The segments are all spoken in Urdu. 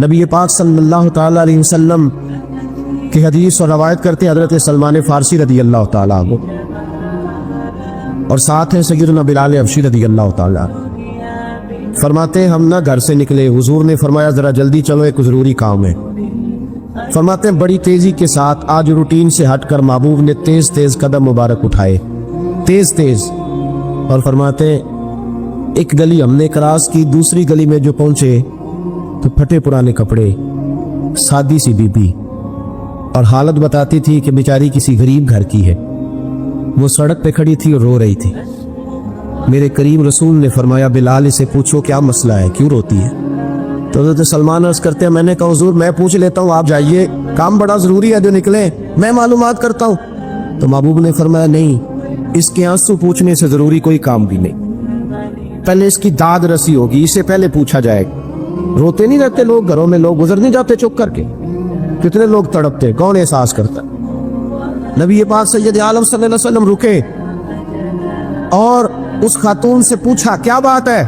نبی پاک صلی اللہ تعالی علیہ وسلم کی حدیث اور روایت کرتے ہیں حضرت سلمان فارسی رضی اللہ تعالیٰ عنہ، اور ساتھ ہیں سیدنا بلال حبشی رضی اللہ تعالیٰ عنہ۔ فرماتے ہیں ہم نہ گھر سے نکلے، حضور نے فرمایا ذرا جلدی چلو، ایک ضروری کام ہے۔ فرماتے ہیں بڑی تیزی کے ساتھ آج روٹین سے ہٹ کر محبوب نے تیز تیز قدم مبارک اٹھائے، تیز تیز، اور فرماتے ہیں ایک گلی ہم نے کراس کی، دوسری گلی میں جو پہنچے تو پھٹے پرانے کپڑے، سادی سی بی بی، اور حالت بتاتی تھی کہ بیچاری کسی غریب گھر کی ہے۔ وہ سڑک پہ کھڑی تھی اور رو رہی تھی۔ میرے کریم رسول نے فرمایا بلال اسے پوچھو کیا مسئلہ ہے، کیوں روتی ہے؟ تو حضرت سلمان عرض کرتے ہیں میں نے کہا حضور میں پوچھ لیتا ہوں، آپ جائیے، کام بڑا ضروری ہے جو نکلے، میں معلومات کرتا ہوں۔ تو محبوب نے فرمایا نہیں، اس کے آنسو پوچھنے سے ضروری کوئی کام بھی نہیں، پہلے اس کی داد رسی ہوگی، اسے پہلے پوچھا جائے گا۔ روتے نہیں رہتے لوگ گھروں میں، لوگ گزر نہیں جاتے چپ کر کے، کتنے لوگ تڑپتے، کون احساس کرتا؟ نبی پاک سید عالم صلی اللہ علیہ وسلم رکے اور اس خاتون سے پوچھا کیا بات ہے؟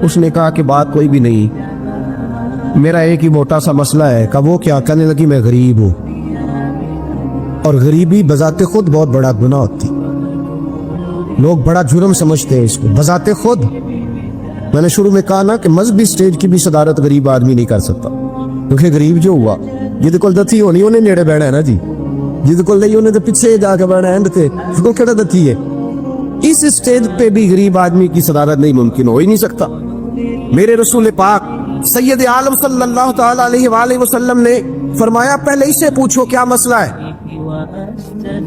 اس نے کہا کہ بات کوئی بھی نہیں، میرا ایک ہی موٹا سا مسئلہ ہے۔ کہا وہ کیا؟ کہنے لگی میں غریب ہوں، اور غریبی بذات خود بہت بڑا گناہ ہوتی، لوگ بڑا جرم سمجھتے ہیں اس کو بذات خود۔ میں نے شروع میں کہا نا کہ مذہبی سٹیج کی بھی صدارت غریب آدمی نہیں کر سکتا، کیونکہ غریب جو ہوا جہد کول دتی ہونی انہیں نیڑے بیٹھنا ہے نا جی، جہد کول نہیں انہیں تو پیچھے جا کے بیٹھنا ہے، تے وہ کیڑا دتی ہے؟ اس سٹیج پہ بھی غریب آدمی کی صدارت نہیں ممکن، ہو ہی نہیں سکتا۔ میرے رسول پاک سید عالم صلی اللہ تعالی علیہ وآلہ وسلم نے فرمایا پہلے اسے پوچھو کیا مسئلہ ہے؟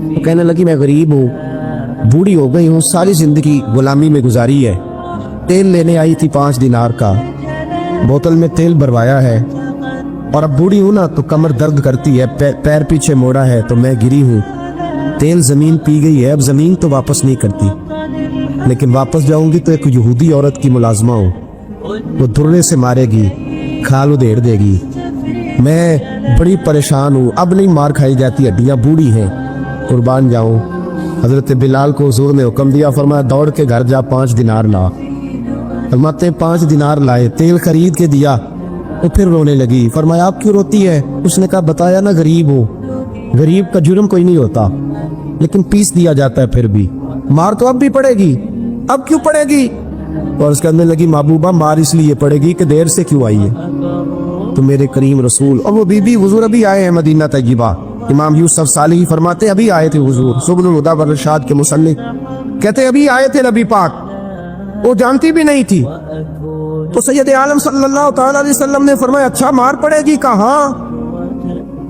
تو کہنے لگی میں غریب ہوں، بوڑھی ہو گئی ہوں، ساری زندگی غلامی میں گزاری ہے، تیل لینے آئی تھی 5 دینار کا، بوتل میں تیل بھروایا ہے، اور اب بوڑھی ہوں نا تو کمر درد کرتی ہے، پیر پیچھے موڑا ہے تو میں گری ہوں، تیل زمین پی گئی ہے، اب زمین تو واپس نہیں کرتی، لیکن واپس جاؤں گی تو ایک یہودی عورت کی ملازمہ ہوں، وہ دھرے سے مارے گی، کھال ادھیڑ دے گی، میں بڑی پریشان ہوں، اب نہیں مار کھائی جاتی، ہڈیاں بوڑھی ہیں، قربان جاؤں۔ حضرت بلال کو حضور نے حکم دیا، فرمایا دوڑ کے گھر جا 5 دینار لا۔ فرماتے 5 دینار لائے، تیل خرید کے دیا، وہ پھر رونے لگی۔ فرمایا آپ کیوں روتی ہے؟ اس نے کہا بتایا نا غریب ہوں، غریب کا جرم کوئی نہیں ہوتا، لیکن پیس دیا جاتا ہے، پھر بھی مار تو اب بھی پڑے گی، اب کیوں پڑے گی؟ اور اس کہنے لگی محبوبہ مار اس لیے پڑے گی کہ دیر سے کیوں آئی ہے۔ تو میرے کریم رسول اور وہ بی بی حضور ابھی آئے ہیں مدینہ طیبہ، امام یوسف صالحی فرماتے ابھی آئے تھے حضور، سبل الہدی والرشاد کے مصنف کہتے ابھی آئے تھے نبی پاک، وہ جانتی بھی نہیں تھی۔ تو سید عالم صلی اللہ تعالی علیہ وسلم نے فرمایا اچھا مار پڑے گی؟ کہاں؟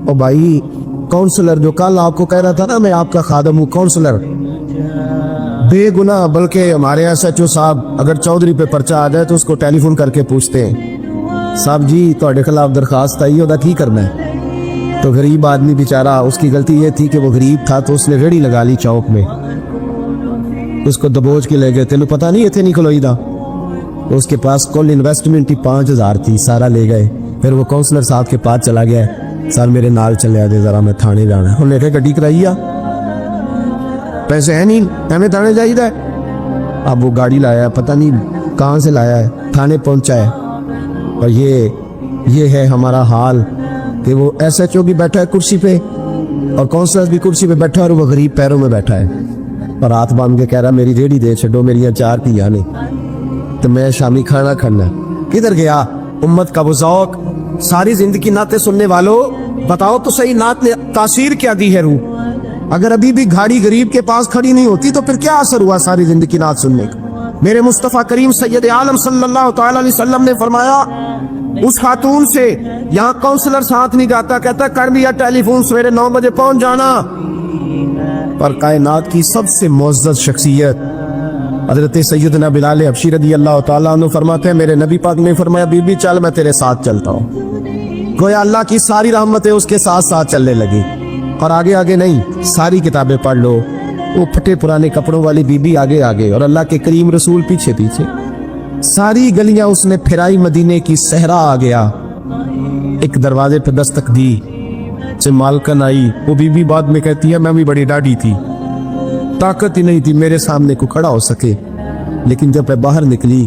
او بھائی کونسلر جو کل آپ کو کہہ رہا تھا نا میں آپ کا خادم ہوں، کونسلر بے گناہ، بلکہ ہمارے ایس ایچ او صاحب اگر چودھری پہ پرچہ آ جائے تو اس کو ٹیلی فون کر کے پوچھتے ہیں صاحب جی تہاڈے خلاف درخواست آئی ہے، کی کرنا ہے؟ تو غریب آدمی بیچارہ، اس کی غلطی یہ تھی کہ وہ غریب تھا تو اس نے ریڑھی لگا لی چوک میں، اس کو دبوچ کے لے گئے، تینوں پتہ نہیں اتنے نہیں کھلوئی دا، اس کے پاس کل انویسٹمنٹ ہی 5000 تھی، سارا لے گئے۔ پھر وہ کونسلر صاحب کے پاس چلا گیا، سر میرے نال چلے آدھے ذرا میں تھانے جانا ہے، انہیں کہ گڈی کرائی آ، پیسے ہیں نہیں ہمیں تھانے جائیے ہے۔ اب وہ گاڑی لایا ہے، پتہ نہیں کہاں سے لایا ہے، تھانے پہنچا ہے، اور یہ ہے ہمارا حال کہ وہ ایس ایچ او بھی بیٹھا ہے کرسی پہ اور کونسلر بھی کرسی پہ بیٹھا ہے، اور وہ غریب پیروں میں بیٹھا ہے اور ہاتھ باندھ کے کہہ رہا میری ریڑھی دے چھڈو، میری 4 دیا نے تو میں شامی کھانا کھانا۔ کدھر گیا امت کا وہ ذوق؟ ساری زندگی نعتیں سننے والوں بتاؤ تو صحیح، نعت نے تاثیر کیا دی ہے روح؟ اگر ابھی بھی گھاڑی غریب کے پاس کھڑی نہیں ہوتی تو پھر کیا اثر ہوا ساری زندگی نعت سننے کا؟ میرے مصطفیٰ کریم سید عالم صلی اللہ تعالی علیہ وسلم نے فرمایا اس خاتون سے، یہاں کونسلر ساتھ نہیں جاتا، کہتا کر دیا ٹیلی فون، سویرے 9 بجے پہنچ جانا۔ پر کائنات کی سب سے معزز شخصیت حضرت سیدنا بلال حبشی رضی اللہ تعالیٰ عنہ فرماتے ہیں میرے نبی پاک نے فرمایا بی بی چل میں تیرے ساتھ چلتا ہوں، گویا اللہ کی ساری رحمتیں اس کے ساتھ ساتھ چلنے لگی، اور آگے آگے نہیں، ساری کتابیں پڑھ لو، وہ پھٹے پرانے کپڑوں والی بی بی آگے آگے اور اللہ کے کریم رسول پیچھے پیچھے، ساری گلیاں اس نے پھرائی، مدینے کی صحرا آ گیا، ایک دروازے پہ دستک دی، سے مالکن آئی، وہ بی بی بعد میں کہتی ہے میں بھی بڑی ڈاڈی تھی، طاقت ہی نہیں تھی میرے سامنے کو کھڑا ہو سکے، لیکن جب میں باہر نکلی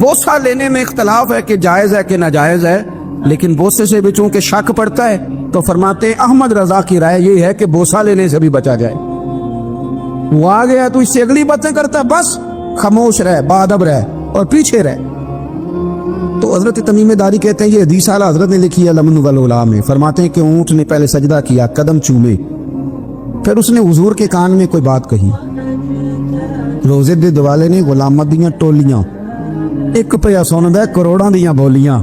بوسہ لینے میں اختلاف ہے کہ جائز ہے کہ ناجائز ہے، لیکن بوسے سے بھی چونکہ شک پڑتا ہے تو فرماتے ہیں احمد رضا کی رائے یہ ہے کہ بوسہ لینے سے بھی بچا جائے۔ وہ آ گیا تو اس سے اگلی باتیں کرتا، بس خاموش رہ، باادب رہ اور پیچھے رہ۔ تو حضرت تمیم داری کہتے ہیں یہ حدیث اعلیٰ حضرت نے لکھی ہے لمن والعلا میں، فرماتے ہیں کہ اونٹ نے پہلے سجدہ کیا، قدم چومے، پھر اس نے حضور کے کان میں کوئی بات کہی۔ روزے دے دوالے نے غلامت دیاں ٹولیاں، ایک پیا سن دے کروڑاں دیاں بولیاں،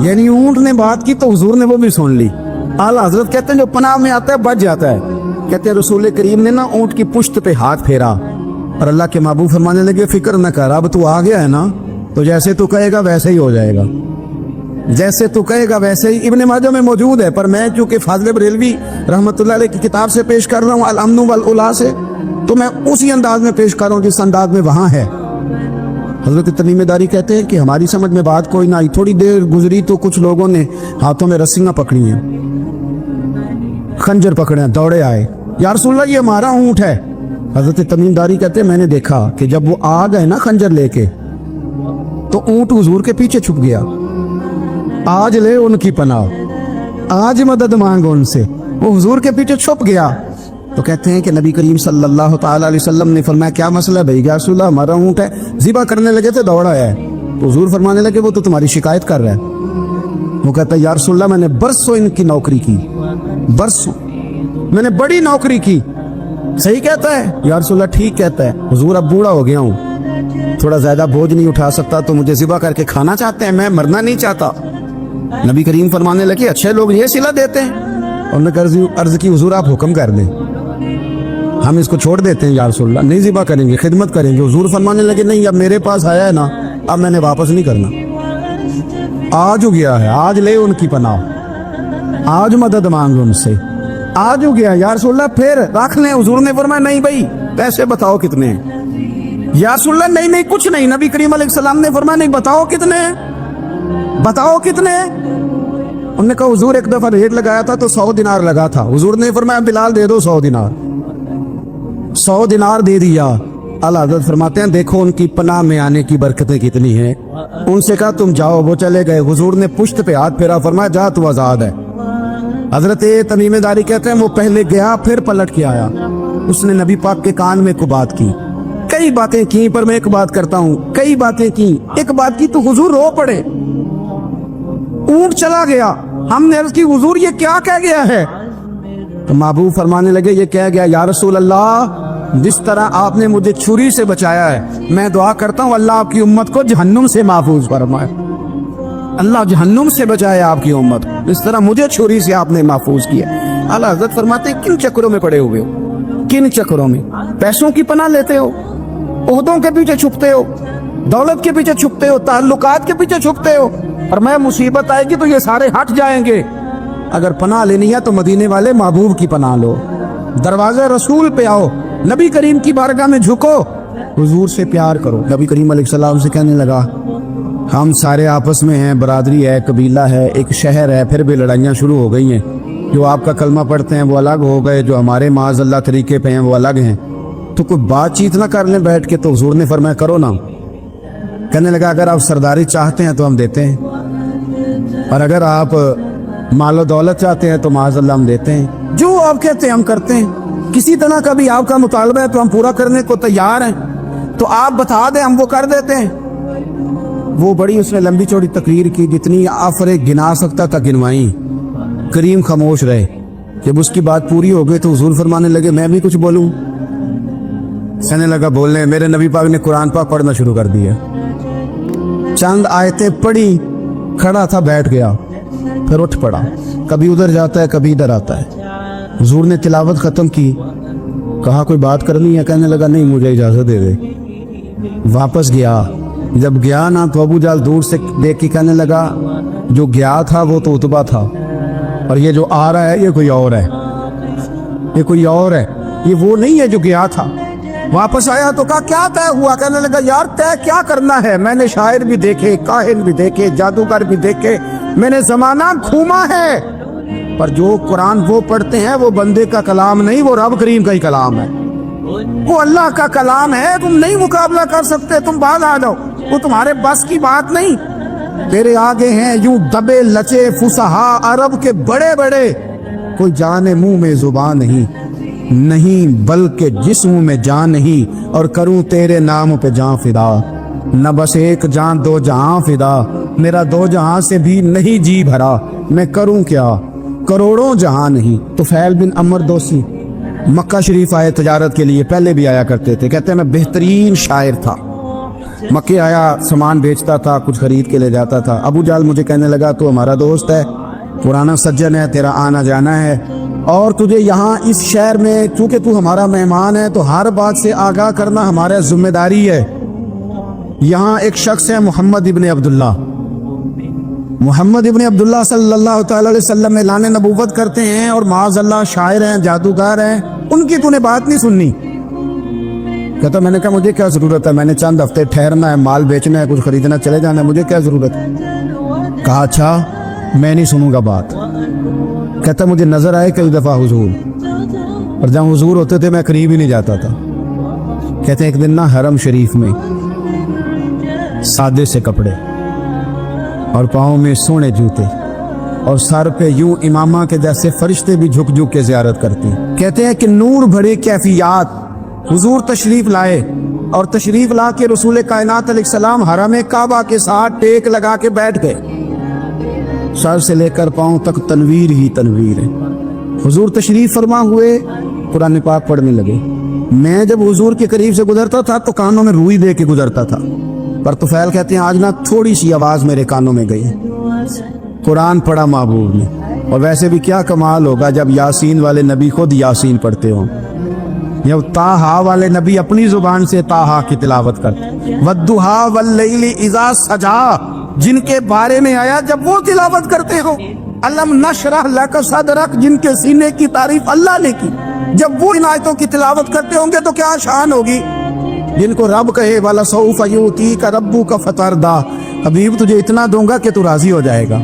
یعنی اونٹ نے بات کی تو حضور نے وہ بھی سن لی۔ اعلیٰ حضرت کہتے ہیں جو پناہ میں آتا ہے بچ جاتا ہے۔ کہتے ہیں رسول کریم نے نا اونٹ کی پشت پہ ہاتھ پھیرا اور اللہ کے محبوب فرمانے لگے فکر نہ کر، اب تو آ گیا ہے نا تو جیسے تو کہے گا ویسے ہی ہو جائے گا، جیسے تو کہے گا ویسے ہی۔ ابن ماجہ میں موجود ہے، پر میں چونکہ فاضل بریلوی رحمۃ اللہ علیہ کی کتاب سے پیش کر رہا ہوں الامن والعلا سے، تو میں اسی انداز میں پیش کر رہا ہوں جس انداز میں وہاں ہے۔ حضرت تمیم داری کہتے ہیں کہ ہماری سمجھ میں بات کوئی نہ آئی، تھوڑی دیر گزری تو کچھ لوگوں نے ہاتھوں میں رسیاں پکڑی ہیں، خنجر پکڑے ہیں، دوڑے آئے، یا رسول اللہ یہ ہمارا اونٹ ہے۔ حضرت تمیم داری کہتے ہیں میں نے دیکھا کہ جب وہ آ گئے نا خنجر لے کے تو اونٹ حضور کے پیچھے چھپ گیا۔ آج لے ان کی پناہ، آج مدد مانگو ان سے، وہ حضور کے پیچھے چھپ گیا۔ تو کہتے ہیں کہ نبی کریم صلی اللہ تعالی علیہ وسلم نے فرمایا کیا مسئلہ ہے بھائی؟ یا رسول اللہ ہمارا اونٹ ہے، ذبح کرنے لگے تھے دوڑا ہے۔ تو حضور فرمانے لگے وہ تو تمہاری شکایت کر رہا ہے۔ وہ کہتا ہے یا رسول اللہ میں نے برسوں ان کی نوکری کی، برسوں میں نے بڑی نوکری کی۔ صحیح کہتا ہے یا رسول اللہ؟ ٹھیک کہتا ہے حضور، اب بوڑھا ہو گیا ہوں، تھوڑا زیادہ بوجھ نہیں اٹھا سکتا، تو مجھے ذبح کر کے کھانا چاہتے ہیں، میں مرنا نہیں چاہتا۔ نبی کریم فرمانے لگے اچھے لوگ یہ صلہ دیتے ہیں؟ انہوں نے عرض کی حضور آپ حکم کر دیں، ہم اس کو چھوڑ دیتے ہیں یا رسول اللہ، نہیں ذبح کریں گے، خدمت کریں گے۔ حضور فرمانے لگے نہیں، اب میرے پاس آیا ہے نا، اب میں نے واپس نہیں کرنا، آج ہو گیا ہے، آج لے ان کی پناہ، آج مدد مانگو ان سے، آج ہو گیا یا رسول اللہ پھر رکھ لیں۔ حضور نے فرمایا نہیں بھائی پیسے بتاؤ کتنے ہیں؟ یا رسول اللہ نہیں کچھ نہیں۔ نبی کریم علیہ السلام نے فرمایا نہیں بتاؤ کتنے، بتاؤ کتنے۔ انہوں نے کہا حضور ایک دفعہ ریٹ لگایا تھا تو 100 دینار لگا تھا۔ حضور نے فرمایا بلال دے دو 100 دینار، 100 دینار دے دیا۔ اعلیٰ حضرت فرماتے ہیں دیکھو ان کی پناہ میں آنے کی برکتیں کتنی ہیں۔ ان سے کہا تم جاؤ، وہ چلے گئے۔ حضور نے پشت پہ ہاتھ پھیرا، فرمایا جا تو آزاد ہے۔ حضرت تمیم داری کہتے ہیں وہ پہلے گیا پھر پلٹ کے آیا، اس نے نبی پاک کے کان میں کو بات کی، کئی باتیں کی، پر میں ایک بات کرتا ہوں، کئی باتیں کی، ایک بات کی تو حضور رو پڑے۔ اونٹ چلا گیا، ہم نے عرض کی حضور یہ کیا کہہ گیا ہے؟ تو محبوب فرمانے لگے یہ کہہ گیا یا رسول اللہ جس طرح آپ نے مجھے چھری سے بچایا ہے، میں دعا کرتا ہوں اللہ آپ کی امت کو جہنم سے محفوظ فرمائے، اللہ جہنم سے بچائے آپ کی امت، اس طرح مجھے چھری سے آپ نے محفوظ کیا۔ اعلیٰ حضرت فرماتے ہیں کن چکروں میں پڑے ہوئے ہو، کن چکروں میں؟ پیسوں کی پناہ لیتے ہو، عہدوں کے پیچھے چھپتے ہو، دولت کے پیچھے چھپتے ہو، تعلقات کے پیچھے چھپتے ہو، اور میں مصیبت آئے گی تو یہ سارے ہٹ جائیں گے۔ اگر پناہ لینی ہے تو مدینے والے محبوب کی پناہ لو، دروازے رسول پہ آؤ، نبی کریم کی بارگاہ میں جھکو، حضور سے پیار کرو۔ نبی کریم علیہ السلام سے کہنے لگا ہم سارے آپس میں ہیں، برادری ہے، قبیلہ ہے، ایک شہر ہے، پھر بھی لڑائیاں شروع ہو گئی ہیں، جو آپ کا کلمہ پڑھتے ہیں وہ الگ ہو گئے، جو ہمارے معاذ اللہ طریقے پہ ہیں وہ الگ ہیں، تو کوئی بات چیت نہ کر لیں بیٹھ کے؟ تو حضور نے فرمایا کرو نا۔ کہنے لگا اگر آپ سرداری چاہتے ہیں تو ہم دیتے ہیں، اور اگر آپ مال و دولت چاہتے ہیں تو معاذ اللہ ہم دیتے ہیں، جو آپ کہتے ہیں ہم کرتے ہیں، کسی طرح کا بھی آپ کا مطالبہ ہے تو ہم پورا کرنے کو تیار ہیں، تو آپ بتا دیں ہم وہ کر دیتے ہیں۔ وہ بڑی اس نے لمبی چوڑی تقریر کی، جتنی آفرے گنا سکتا تھا گنوائیں، کریم خاموش رہے۔ جب اس کی بات پوری ہو گئی تو حضور فرمانے لگے میں بھی کچھ بولوں؟ کہنے لگا بولنے۔ میرے نبی پاک نے قرآن پاک پڑھنا شروع کر دیا، چند آیتیں پڑھی، کھڑا تھا بیٹھ گیا، پھر اٹھ پڑا، کبھی ادھر جاتا ہے کبھی ادھر آتا ہے۔ حضور نے تلاوت ختم کی، کہا کوئی بات کرنی ہے؟ کہنے لگا نہیں مجھے اجازت دے دے۔ واپس گیا، جب گیا نا تو ابو جہل دور سے دیکھ کے کہنے لگا جو گیا تھا وہ تو عتبہ تھا، اور یہ جو آ رہا ہے یہ کوئی اور ہے، یہ کوئی اور ہے، یہ وہ نہیں ہے جو گیا تھا۔ واپس آیا تو کہا کیا طے ہوا؟ کہنے لگا یار طے کیا کرنا ہے، میں نے شاعر بھی دیکھے، کاہن بھی دیکھے، جادوگر بھی دیکھے، میں نے زمانہ گھوما ہے، پر جو قرآن وہ پڑھتے ہیں وہ بندے کا کلام نہیں، وہ رب کریم کا ہی کلام ہے۔ وہ اللہ کا کلام ہے, تم نہیں مقابلہ کر سکتے, تم باز آ جاؤ, وہ تمہارے بس کی بات نہیں. تیرے آگے ہیں یوں دبے لچے فصحا عرب کے بڑے بڑے, کوئی جان منہ میں زبان نہیں بلکہ جسم میں جان نہیں, اور کروں تیرے نام پہ جان فدا, نہ بس ایک جان دو جہاں فدا, میرا دو جہاں سے بھی نہیں جی بھرا, میں کروں کیا کروڑوں جہاں نہیں. تو فیل بن عمر دوسی مکہ شریف آئے تجارت کے لیے, پہلے بھی آیا کرتے تھے, کہتے ہیں میں بہترین شاعر تھا, مکے آیا سامان بیچتا تھا, کچھ خرید کے لے جاتا تھا. ابو جال مجھے کہنے لگا تو ہمارا دوست ہے, پرانا سجن ہے, تیرا آنا جانا ہے, اور تجھے یہاں اس شہر میں چونکہ تو ہمارا مہمان ہے تو ہر بات سے آگاہ کرنا ہمارا ذمہ داری ہے. یہاں ایک شخص ہے محمد ابن عبداللہ, محمد ابن عبداللہ صلی اللہ تعالی علیہ وسلم اعلان نبوت کرتے ہیں, اور معاذ اللہ شاعر ہیں, جادوگر ہیں, ان کی تو نے بات نہیں سننی. کہتا میں نے کہا مجھے کیا ضرورت ہے, میں نے چند ہفتے ٹھہرنا ہے, مال بیچنا ہے, کچھ خریدنا, چلے جانا ہے, مجھے کیا ضرورت ہے. کہا اچھا میں نہیں سنوں گا بات. کہتا مجھے نظر آئے کئی دفعہ حضور, اور جہاں حضور ہوتے تھے میں قریب ہی نہیں جاتا تھا. کہتے ہیں ایک دن نا حرم شریف میں سادے سے کپڑے اور پاؤں میں سونے جوتے اور سر پہ یوں امامہ کے جیسے فرشتے بھی جھک جھک کے زیارت کرتے ہیں. کہتے ہیں کہ نور بھرے کیفیات حضور تشریف لائے, اور تشریف لا کے رسول کائنات علیہ السلام حرم کعبہ کے ساتھ ٹیک لگا کے بیٹھ گئے, سر سے لے کر پاؤں تک تنویر ہی تنویر ہے. حضور تشریف فرما ہوئے, قرآن پاک پڑھنے لگے. میں جب حضور کے قریب سے گزرتا تھا تو کانوں میں روئی دے کے گزرتا تھا, پر طفیل کہتے ہیں آج نہ تھوڑی سی آواز میرے کانوں میں گئی, قرآن پڑھا محبوب نے. اور ویسے بھی کیا کمال ہوگا جب یاسین والے نبی خود یاسین پڑھتے ہوں, جب تاہا والے نبی اپنی زبان سے تاہا کی تلاوت کرتے, والضحا واللیل اذا سجا جن کے بارے میں آیا جب وہ تلاوت کرتے ہو, علم نشرح لک صدرک جن کے سینے کی تعریف اللہ نے کی, جب وہ ان آیتوں کی تلاوت کرتے ہوں گے تو کیا شان ہوگی. جن کو رب کہے وَلَسَوْفَ يُؤْتِيكَ رَبُّكَ فَتَرْضَىٰ, حبیب تجھے اتنا دوں گا کہ تو راضی ہو جائے گا.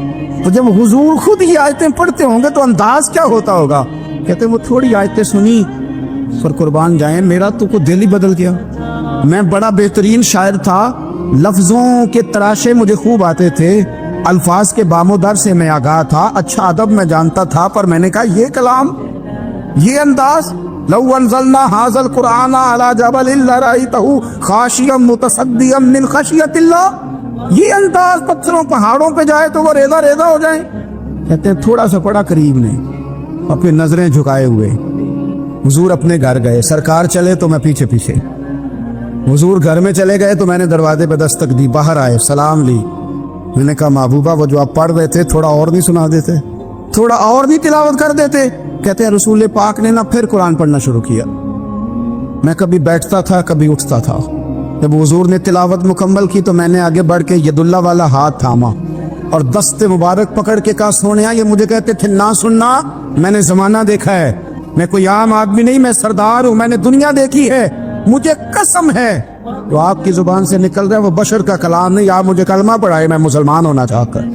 تو جب حضور خود ہی آیتیں پڑھتے ہوں گے تو انداز کیا ہوتا ہوگا. کہتے وہ تھوڑی آیتیں سنی پر قربان جائیں میرا تو کو دل ہی بدل گیا. میں بڑا بہترین شاعر تھا, لفظوں کے تراشے مجھے خوب آتے تھے, الفاظ کے بام و در سے میں آگاہ تھا, اچھا ادب میں جانتا تھا, پر میں نے کہا یہ کلام, یہ انداز, لو انزلنا هذا القرآن على جبل لرأيته خاشعا متصدعا من خشیۃ اللہ, یہ انداز پتھروں پہاڑوں پہ جائے تو وہ ریزہ ریزہ ہو جائیں. کہتے ہیں تھوڑا سا پڑا قریب نے, اپنی نظریں جھکائے ہوئے حضور اپنے گھر گئے, سرکار چلے تو میں پیچھے پیچھے, حضور گھر میں چلے گئے تو میں نے دروازے پہ دستک دی, باہر آئے, سلام لی. میں نے کہا محبوبہ وہ جو آپ پڑھ رہے تھے تھوڑا اور نہیں سنا دیتے, تھوڑا اور نہیں تلاوت کر دیتے. کہتے ہیں رسول پاک نے نا پھر قرآن پڑھنا شروع کیا. میں کبھی بیٹھتا تھا کبھی اٹھتا تھا, جب حضور نے تلاوت مکمل کی تو میں نے آگے بڑھ کے ید اللہ والا ہاتھ تھاما اور دست مبارک پکڑ کے کہا سونیا, یہ مجھے کہتے تھے نہ سننا, میں نے زمانہ دیکھا ہے, میں کوئی عام آدمی نہیں, میں سردار ہوں, میں نے دنیا دیکھی ہے, مجھے قسم ہے تو آپ کی زبان سے نکل رہا ہے وہ بشر کا کلام نہیں, آپ مجھے کلمہ پڑھائے میں مسلمان ہونا چاہ کر.